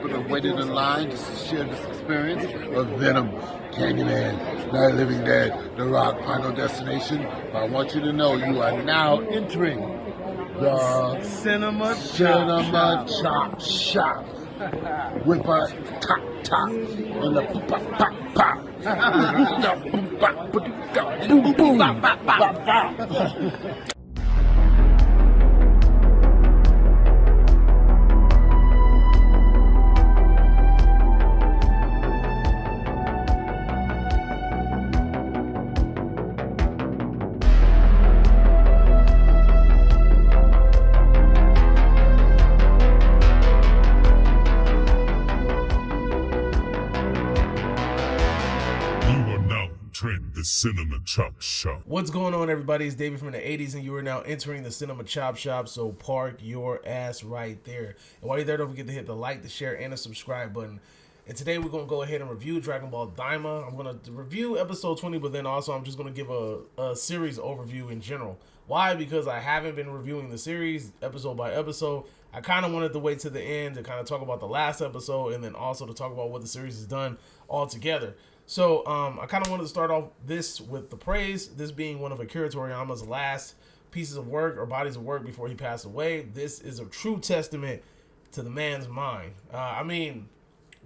people that waited in line just to share this experience of Venom, Candyman, Night of the Living Dead, The Rock, Final Destination. But I want you to know you are now entering the Cinema Chop Shop with a top and the pop. Boom, boom, bop. The Cinema Chop Shop. What's going on, everybody? It's David from the 80s, and you are now entering the Cinema Chop Shop, so park your ass right there. And while you're there, don't forget to hit the like, the share, and the subscribe button. And today we're going to go ahead and review Dragon Ball Daima. I'm going to review episode 20, but then also I'm just going to give a series overview in general. Why? Because I haven't been reviewing the series episode by episode. I kind of wanted to wait to the end to kind of talk about the last episode and then also to talk about what the series has done all together. So I kind of wanted to start off this with the praise, this being one of Akira Toriyama's last pieces of work or bodies of work before he passed away. This is a true testament to the man's mind. I mean,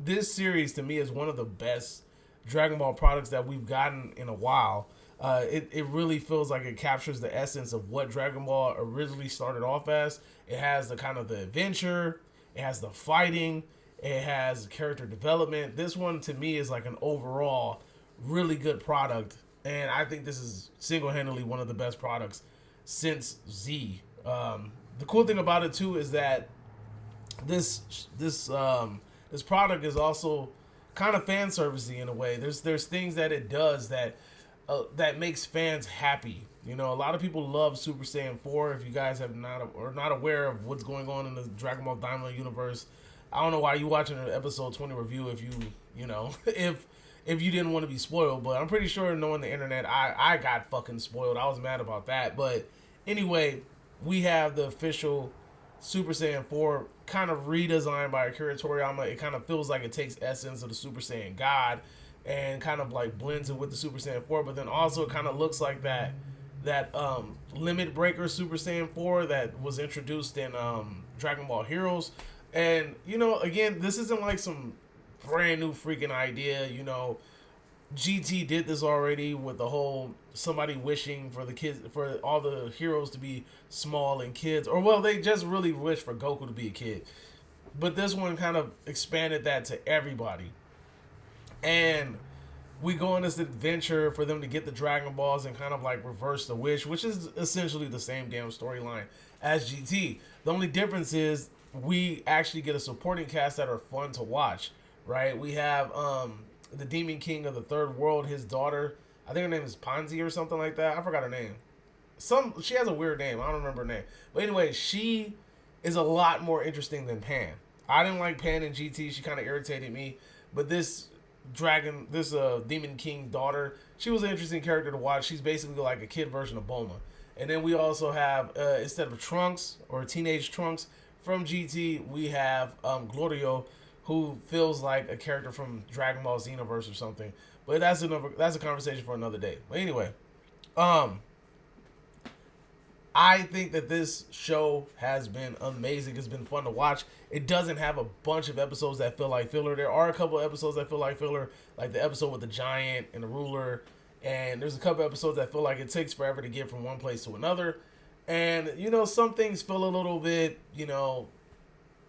this series to me is one of the best Dragon Ball products that we've gotten in a while. It really feels like it captures the essence of what Dragon Ball originally started off as. It has the kind of the adventure, it has the fighting, it has character development. This one to me is like an overall really good product, and I think this is single-handedly one of the best products since Z. The cool thing about it too is that this product is also kind of fan servicey in a way. There's things that it does that makes fans happy. You know, a lot of people love Super Saiyan 4. If you guys are not aware of what's going on in the Dragon Ball Daima universe, I don't know why you're watching an episode 20 review if you didn't want to be spoiled, but I'm pretty sure knowing the internet, I got fucking spoiled. I was mad about that. But anyway, we have the official Super Saiyan 4 kind of redesigned by Akira Toriyama. It kind of feels like it takes essence of the Super Saiyan God and kind of like blends it with the Super Saiyan 4, but then also it kind of looks like that Limit Breaker Super Saiyan 4 that was introduced in Dragon Ball Heroes. And, you know, again, this isn't like some brand new freaking idea. You know, GT did this already with the whole somebody wishing for the kids, for all the heroes to be small and kids. Or, well, they just really wish for Goku to be a kid. But this one kind of expanded that to everybody. And we go on this adventure for them to get the Dragon Balls and kind of like reverse the wish, which is essentially the same damn storyline as GT. The only difference is we actually get a supporting cast that are fun to watch, right? We have the Demon King of the Third World, his daughter. I think her name is Ponzi or something like that. I forgot her name. She has a weird name. I don't remember her name. But anyway, she is a lot more interesting than Pan. I didn't like Pan in GT. She kind of irritated me. But this Demon King daughter, she was an interesting character to watch. She's basically like a kid version of Bulma. And then we also have, instead of Trunks or Teenage Trunks, from GT, we have Glorio, who feels like a character from Dragon Ball Xenoverse or something. But that's a conversation for another day. But anyway, I think that this show has been amazing. It's been fun to watch. It doesn't have a bunch of episodes that feel like filler. There are a couple of episodes that feel like filler, like the episode with the giant and the ruler. And there's a couple episodes that feel like it takes forever to get from one place to another. And, you know, some things feel a little bit, you know,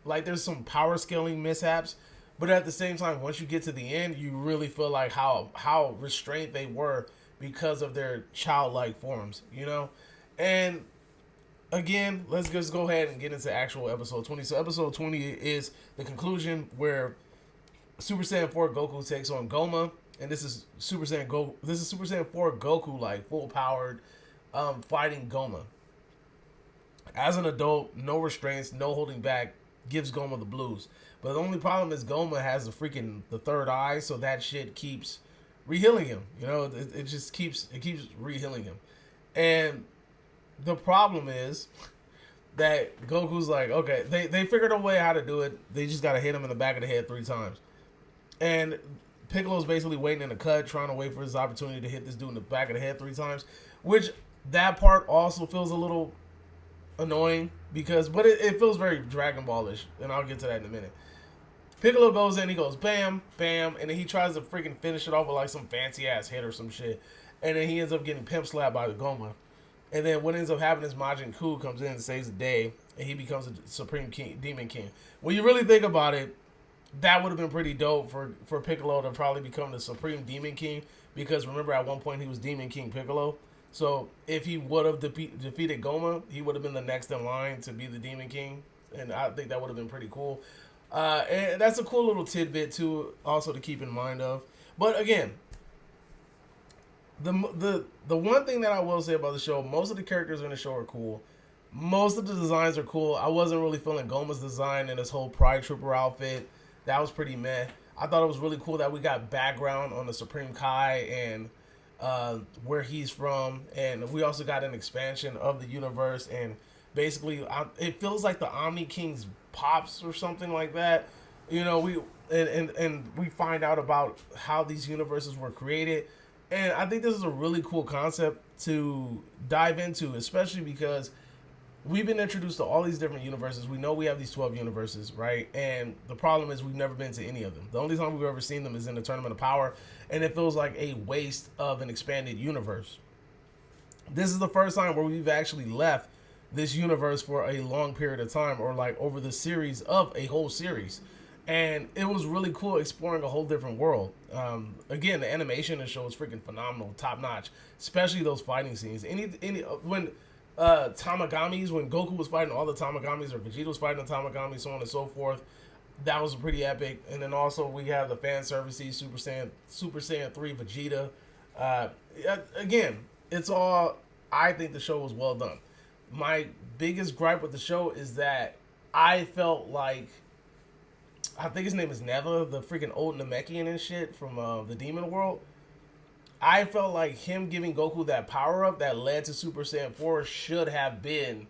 like there's some power scaling mishaps. But at the same time, once you get to the end, you really feel like how restrained they were because of their childlike forms, you know? And again, let's just go ahead and get into actual episode 20. So episode 20 is the conclusion where Super Saiyan 4 Goku takes on Goma. And this is Super Saiyan 4 Goku, like full powered, fighting Goma. As an adult, no restraints, no holding back, gives Goma the blues. But the only problem is Goma has the third eye, so that shit keeps re-healing him. You know, it keeps re-healing him. And the problem is that Goku's like, okay, they figured a way how to do it. They just got to hit him in the back of the head 3 times. And Piccolo's basically waiting in the cut, trying to wait for his opportunity to hit this dude in the back of the head 3 times, which that part also feels a little annoying but it feels very Dragon Ball-ish, and I'll get to that in a minute. Piccolo goes in, he goes bam, bam, and then he tries to freaking finish it off with like some fancy ass hit or some shit, and then he ends up getting pimp slapped by the Goma. And then what ends up happening is Majin Ku comes in and saves the day, and he becomes a Supreme King, Demon King. When you really think about it, that would have been pretty dope for Piccolo to probably become the Supreme Demon King, because remember at one point he was Demon King Piccolo. So if he would have defeated Goma, he would have been the next in line to be the Demon King, and I think that would have been pretty cool. And that's a cool little tidbit too, also to keep in mind of. But again, the one thing that I will say about the show, most of the characters in the show are cool. Most of the designs are cool. I wasn't really feeling Goma's design and his whole Pride Trooper outfit. That was pretty meh. I thought it was really cool that we got background on the Supreme Kai and where he's from, and we also got an expansion of the universe, and basically it feels like the Omni King's pops or something like that. You know, we find out about how these universes were created, and I think this is a really cool concept to dive into, especially because we've been introduced to all these different universes. We know we have these 12 universes, right? And the problem is we've never been to any of them. The only time we've ever seen them is in the Tournament of Power, and it feels like a waste of an expanded universe. This is the first time where we've actually left this universe for a long period of time, or like over the series of a whole series. And it was really cool exploring a whole different world. Again, the animation in the show is freaking phenomenal, top notch, especially those fighting scenes. When Tamagamis, when Goku was fighting all the Tamagamis, or Vegeta was fighting the Tamagamis, so on and so forth, that was pretty epic. And then also we have the fan services, Super Saiyan 3 Vegeta. Again, it's all, I think the show was well done. My biggest gripe with the show is that I felt like, I think his name is Neva, the freaking old Namekian and shit from the Demon World. I felt like him giving Goku that power up that led to Super Saiyan 4 should have been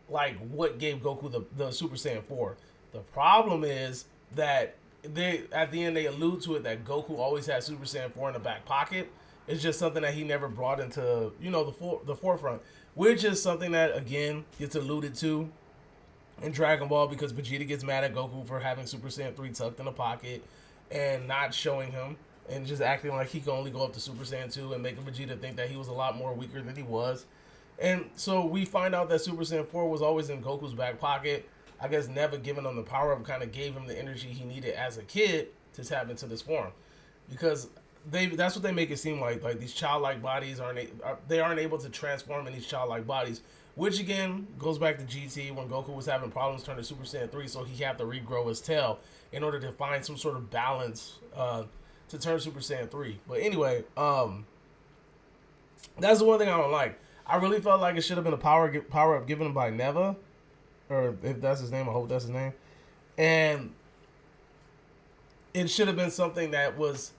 like what gave Goku the Super Saiyan 4. The problem is that at the end they allude to it that Goku always had Super Saiyan 4 in the back pocket. It's just something that he never brought into, you know, the forefront, which is something that again gets alluded to in Dragon Ball, because Vegeta gets mad at Goku for having Super Saiyan 3 tucked in the pocket and not showing him, and just acting like he could only go up to Super Saiyan 2 and making Vegeta think that he was a lot more weaker than he was. And so we find out that Super Saiyan 4 was always in Goku's back pocket. I guess never giving him the power up kind of gave him the energy he needed as a kid to tap into this form, because that's what they make it seem like these childlike bodies aren't able to transform in these childlike bodies, which again goes back to GT when Goku was having problems turning Super Saiyan 3, so he had to regrow his tail in order to find some sort of balance to turn Super Saiyan 3. But anyway, that's the one thing I don't like. I really felt like it should have been a power up given him by Neva, or if that's his name, I hope that's his name. And it should have been something that was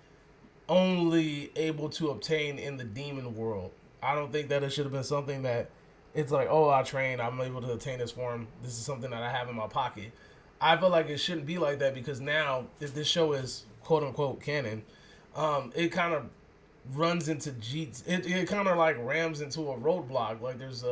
only able to obtain in the demon world. I don't think that it should have been something that it's like, oh, I trained, I'm able to attain this form, this is something that I have in my pocket. I feel like it shouldn't be like that, because now, if this show is quote-unquote canon, it kind of runs into it kind of like rams into a roadblock. Like there's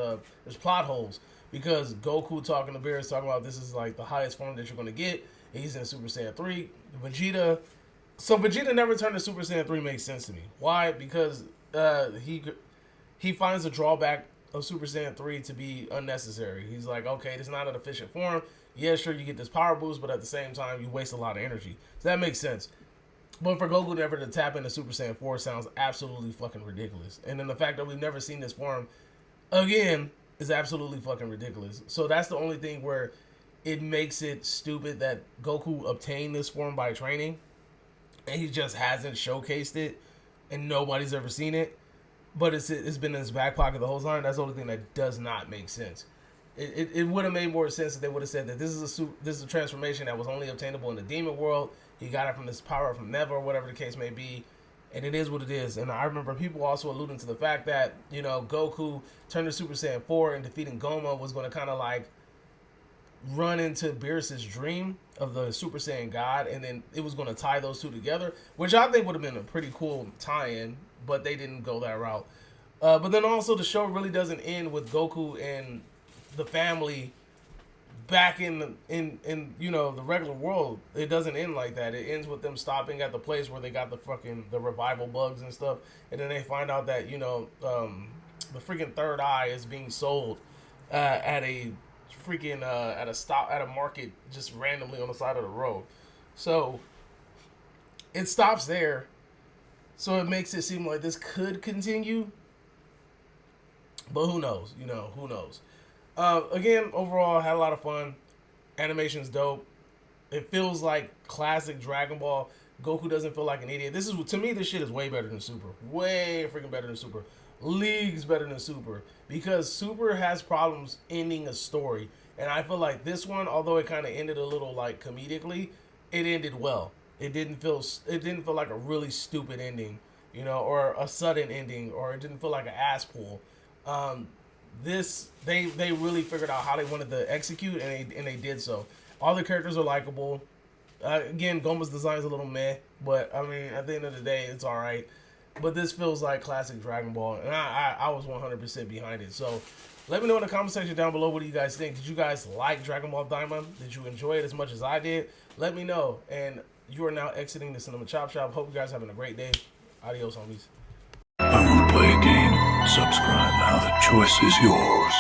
plot holes, because Goku talking to Beerus talking about this is like the highest form that you're going to get. He's in Super Saiyan 3. Vegeta never turned to Super Saiyan 3 makes sense to me. Why? Because he finds the drawback of Super Saiyan 3 to be unnecessary. He's like, okay, it's not an efficient form. Yeah, sure, you get this power boost, but at the same time, you waste a lot of energy. So that makes sense. But for Goku never to tap into Super Saiyan 4 sounds absolutely fucking ridiculous. And then the fact that we've never seen this form again is absolutely fucking ridiculous. So that's the only thing where it makes it stupid that Goku obtained this form by training, and he just hasn't showcased it, and nobody's ever seen it. But it's been in his back pocket the whole time. That's the only thing that does not make sense. It would have made more sense if they would have said that this is a transformation that was only obtainable in the demon world. He got it from this power from Neva, or whatever the case may be. and it is what it is. And I remember people also alluding to the fact that, you know, Goku turned to Super Saiyan 4 and defeating Goma was going to kind of like run into Beerus's dream of the Super Saiyan God, and then it was going to tie those two together, which I think would have been a pretty cool tie-in, but they didn't go that route. But then also the show really doesn't end with Goku and the family back in you know, the regular world. It doesn't end like that. It ends with them stopping at the place where they got the revival bugs and stuff, and then they find out that, you know, the freaking third eye is being sold at a freaking at a market just randomly on the side of the road. So it stops there. So it makes it seem like this could continue, but who knows? You know, who knows? Again, overall, I had a lot of fun. Animation's dope. It feels like classic Dragon Ball. Goku doesn't feel like an idiot. This is, to me, this shit is way better than Super. Way freaking better than Super. Leagues better than Super. Because Super has problems ending a story. And I feel like this one, although it kind of ended a little like comedically, it ended well. It didn't feel like a really stupid ending, you know, or a sudden ending, or it didn't feel like an ass pull. This they really figured out how they wanted to execute, and they did so. All the characters are likable. Again, Goma's design is a little meh, but I mean, at the end of the day, it's all right. But this feels like classic Dragon Ball, and I was 100% behind it. So let me know in the comment section down below, what do you guys think? Did you guys like Dragon Ball Daima? Did you enjoy it as much as I did? Let me know. And you are now exiting the Cinema Chop Shop. Hope you guys are having a great day. Adios, homies. I want to play a game. Subscribe now. The choice is yours.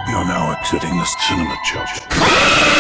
You're now exiting the Cinema Chop Shop.